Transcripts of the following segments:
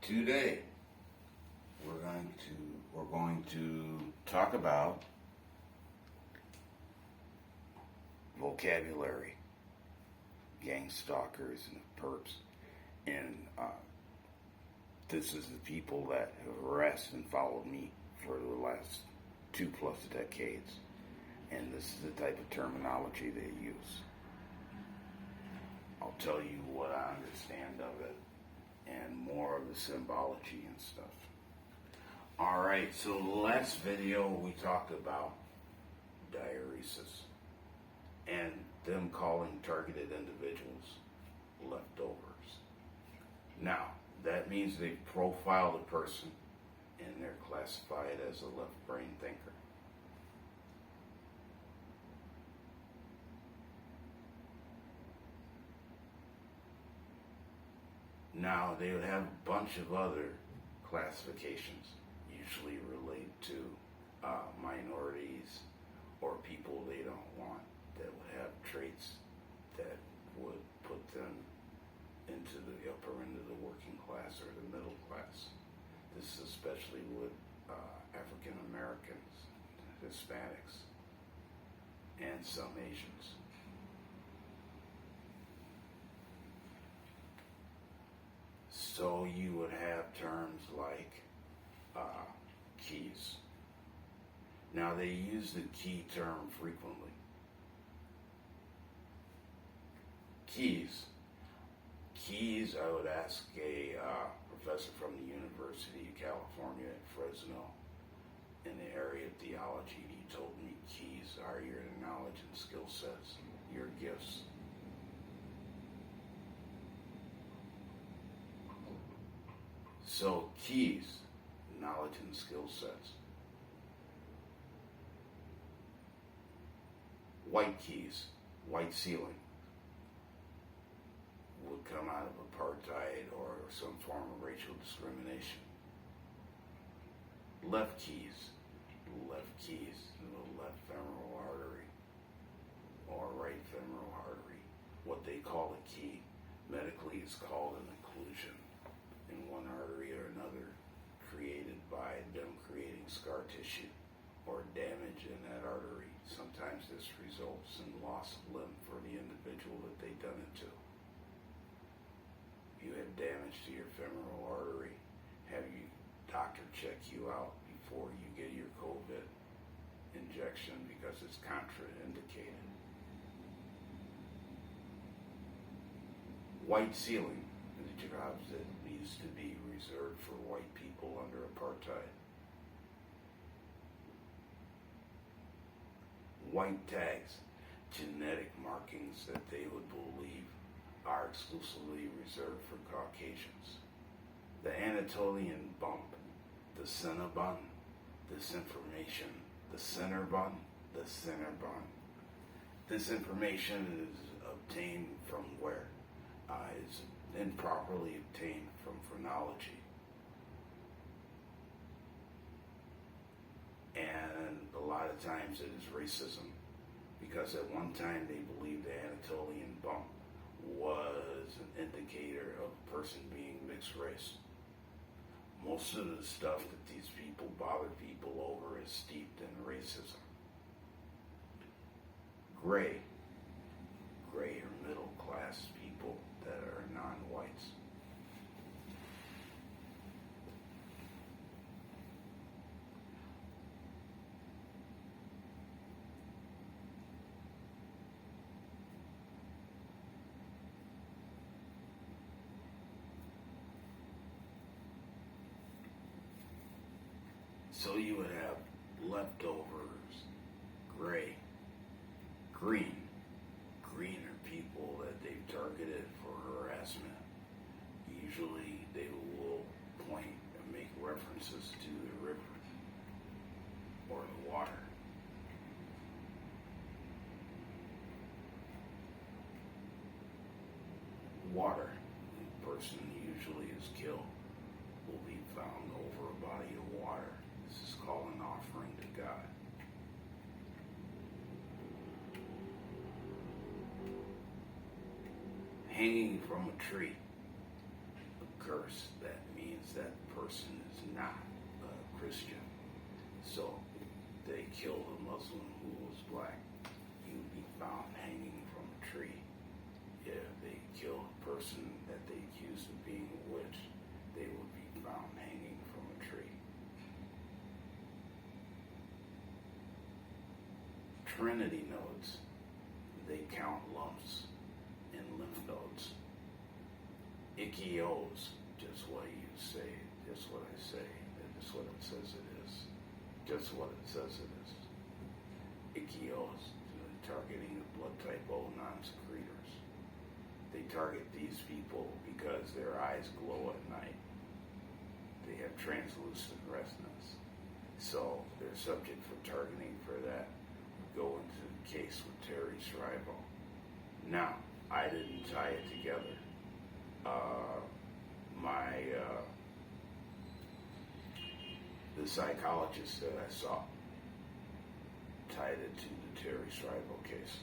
Today we're going to talk about vocabulary, gang stalkers and perps, and this is the people that have harassed and followed me for the last 2+ decades, and this is the type of terminology they use. I'll tell you what I understand of it and more of the symbology and stuff. Alright, so the last video we talked about diuresis and them calling targeted individuals leftovers. Now, that means they profiled a person and they're classified as a left brain thinker. Now, they would have a bunch of other classifications, usually relate to minorities or people they don't want, that would have traits that would put them into the upper end of the working class or the middle class. This is especially with African Americans, Hispanics, and some Asians. So you would have terms like keys. Now they use the key term frequently. Keys, I would ask a professor from the University of California at Fresno in the area of theology. He told me keys are your knowledge and skill sets, your gifts. So keys, knowledge and skill sets. White keys, white ceiling, would come out of apartheid or some form of racial discrimination. Left keys, the left femoral artery or right femoral artery, what they call a key, medically is called an occlusion in one artery or another, created by them creating scar tissue or damage in that artery. Sometimes this results in loss of limb for the individual that they done it to. If you have damage to your femoral artery, have your doctor check you out before you get your COVID injection because it's contraindicated. White ceiling is the jobs that needs to be reserved for white people under apartheid. White tags, genetic markings that they would believe are exclusively reserved for Caucasians. The Anatolian bump, the Cinnabon, this information, the Cinnabon, the Cinnabon. This information is obtained from where? Is improperly obtained from phrenology. And a lot of times it is racism, because at one time they believed the Anatolian bump was an indicator of a person being mixed race. Most of the stuff that these people bother people over is steeped in racism. Gray are middle class people that are non-whites. So you would have leftovers, gray, green. Green are people that they've targeted for harassment. Usually they will point and make references to the river or the water. Water, the person usually is killed, will be found over a body of water. This is called an offering to God. Hanging from a tree, a curse that means is that person is not a Christian. So they killed a Muslim who was black. He would be found hanging from a tree. If they killed a person that they accused of being a witch, they would be found hanging from a tree. Trinity nodes, they count lumps in lymph nodes. Ikios, just what you say, just what I say, just what it says it is. Just what it says it is. Ikios, targeting blood type O non-secretors. They target these people because their eyes glow at night. They have translucent retinas. So they're subject for targeting for that. Go into the case with Terry Schiavo. Now, I didn't tie it together. The psychologist that I saw tied it to the Terry Schiavo case.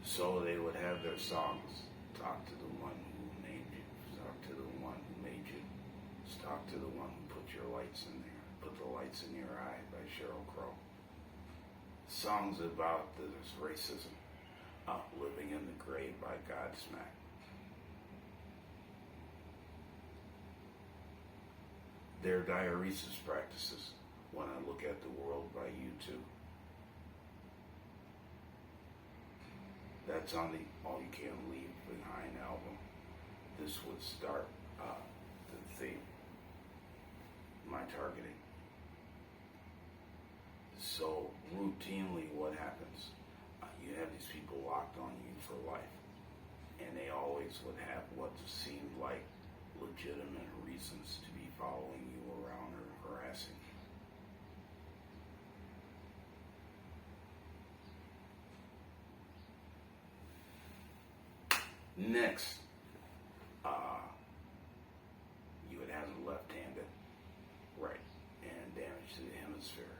So they would have their songs, talk to the one who named you, talk to the one who made you, talk to the one who put your lights in there, put the lights in your eye by Sheryl Crow. Songs about this racism, living in the grave by Godsmack. Their diuresis practices when I look at the world by YouTube. That's on the All You Can Leave Behind album. This would start the theme, my targeting. So routinely what happens, you have these people locked on you for life, and they always would have what seemed like legitimate reasons to be following you around or harassing you. Next, you would have the left-handed, right, and damage to the hemisphere.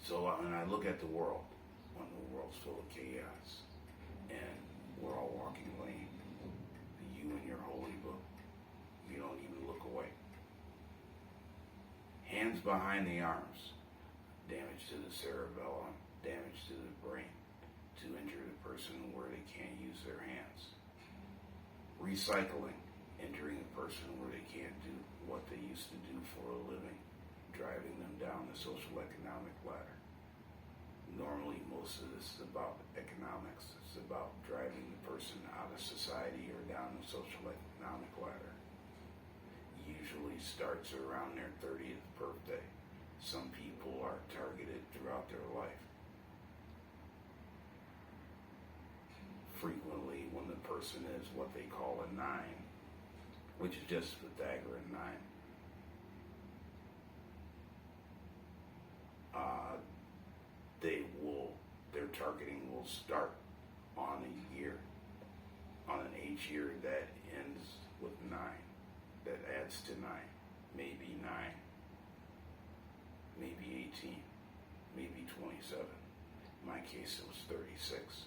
So when I look at the world, when the world's full of chaos, and we're all walking lane, you and your holy book, you don't even look away. Hands behind the arms, damage to the cerebellum, damage to the brain, to injure the person where they can't use their hands. Recycling, injuring a person where they can't do what they used to do for a living, driving them down the social economic ladder. Normally, most of this is about economics. It's about driving the person out of society or down the social economic ladder. Usually starts around their 30th birthday. Some people are targeted throughout their life. Frequently, when the person is what they call a 9, which is just Pythagorean 9, their targeting will start on a year, on an age year that ends with 9, that adds to 9, maybe 9, maybe 18, maybe 27. In my case, it was 36,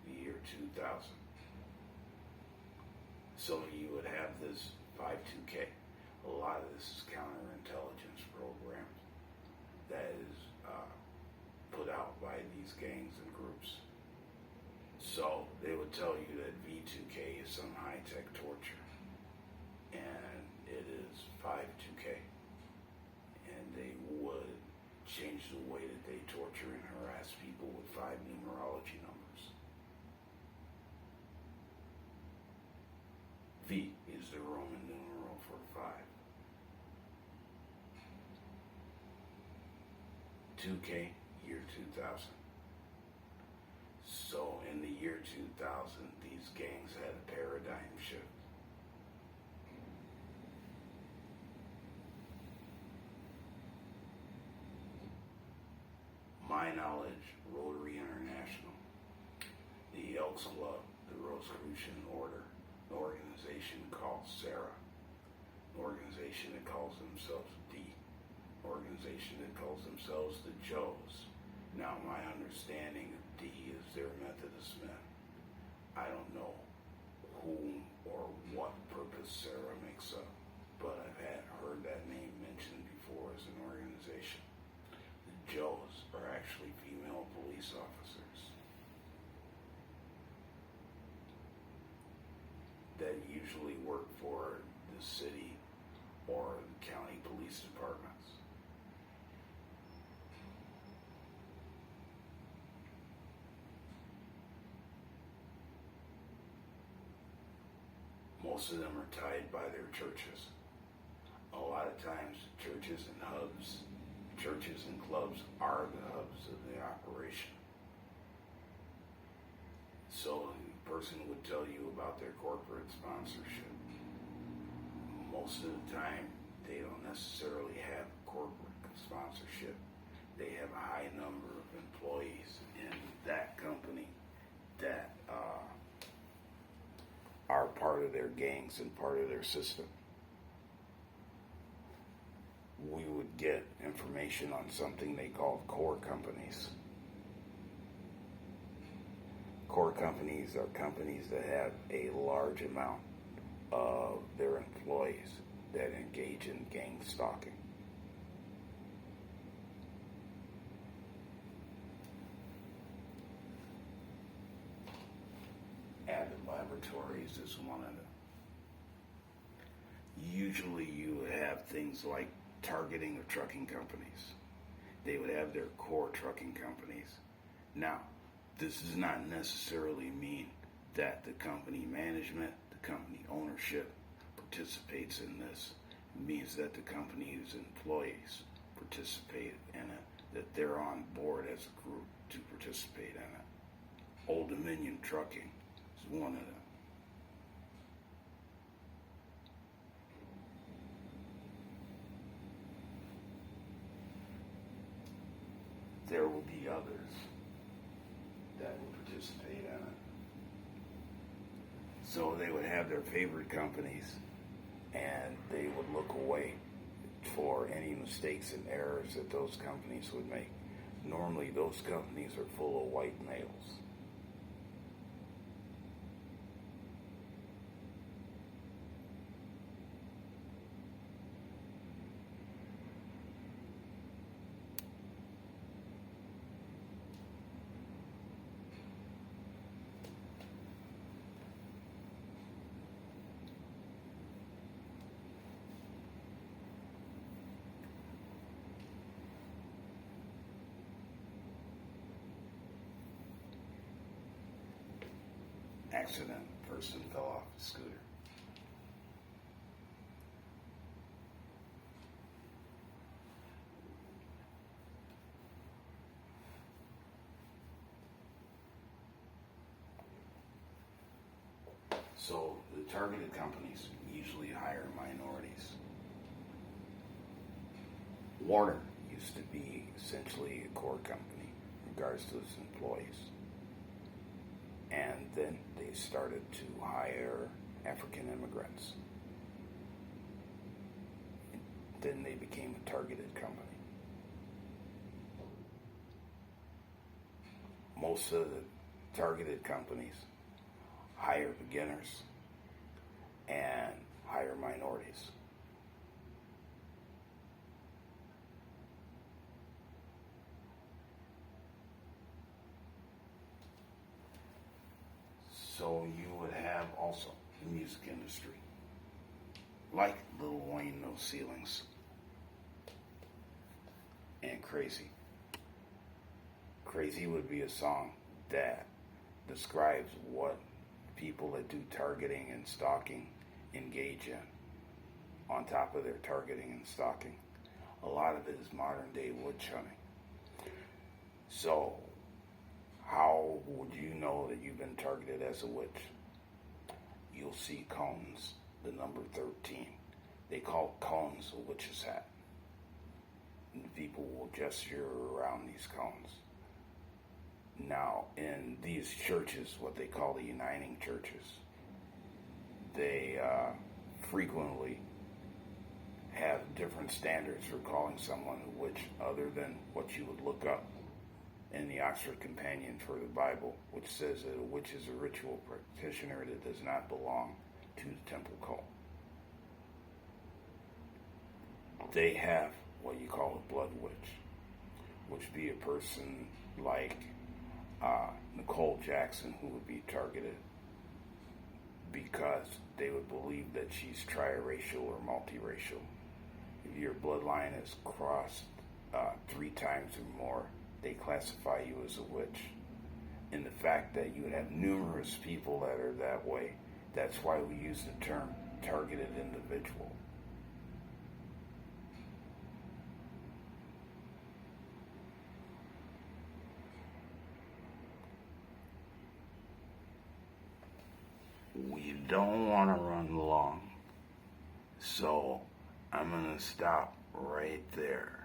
the year 2000. So you would have this 5-2K. A lot of this is counterintelligence programs that is put out by these gangs and groups. So they would tell you that V2K is some high-tech torture, and it is 5-2K. And they would change the way that they torture and harass people with 5 numerology numbers. V is the Roman numeral for 5. 2K, year 2000. So in the year 2000, these gangs had a paradigm shift. My knowledge, Rotary International, the Elks Club, the Rosicrucian Order, an organization called Sarah, an organization that calls themselves D, an organization that calls themselves the Joes. Now, my understanding of D is they're Methodist men. I don't know whom or what purpose Sarah makes up, but I've heard that name mentioned before as an organization. The Joes are actually female police officers that usually work for the city or the county police departments. Most of them are tied by their churches. A lot of times, churches and clubs are the hubs of the operation. So the person would tell you about their corporate sponsorship. Most of the time, they don't necessarily have corporate sponsorship. They have a high number of employees in that company that are part of their gangs and part of their system. We would get information on something they call core companies. Core companies are companies that have a large amount of their employees that engage in gang stalking. Abbott Laboratories is one of them. Usually you have things like targeting of trucking companies. They would have their core trucking companies. Now, this does not necessarily mean that the company management, the company ownership participates in this. It means that the company's employees participate in it, that they're on board as a group to participate in it. Old Dominion Trucking is one of them. There will be others that will participate in it. So they would have their favorite companies and they would look away for any mistakes and errors that those companies would make. Normally those companies are full of white males. Accident, person fell off the scooter. So the targeted companies usually hire minorities. Warner used to be essentially a core company in regards to its employees. And then they started to hire African immigrants. Then they became a targeted company. Most of the targeted companies hire beginners and hire minorities. So you would have also the music industry. Like Lil Wayne, No Ceilings. And Crazy. Crazy would be a song that describes what people that do targeting and stalking engage in. On top of their targeting and stalking, a lot of it is modern day wood chunning. So, how would you know that you've been targeted as a witch? You'll see cones, the number 13. They call cones a witch's hat. And people will gesture around these cones. Now, in these churches, what they call the uniting churches, they frequently have different standards for calling someone a witch other than what you would look up in the Oxford Companion for the Bible, which says that a witch is a ritual practitioner that does not belong to the temple cult. They have what you call a blood witch, which be a person like Nicole Jackson, who would be targeted because they would believe that she's triracial or multiracial. If your bloodline is crossed 3 times or more, they classify you as a witch. And the fact that you have numerous people that are that way, that's why we use the term targeted individual. We don't want to run long, so I'm going to stop right there.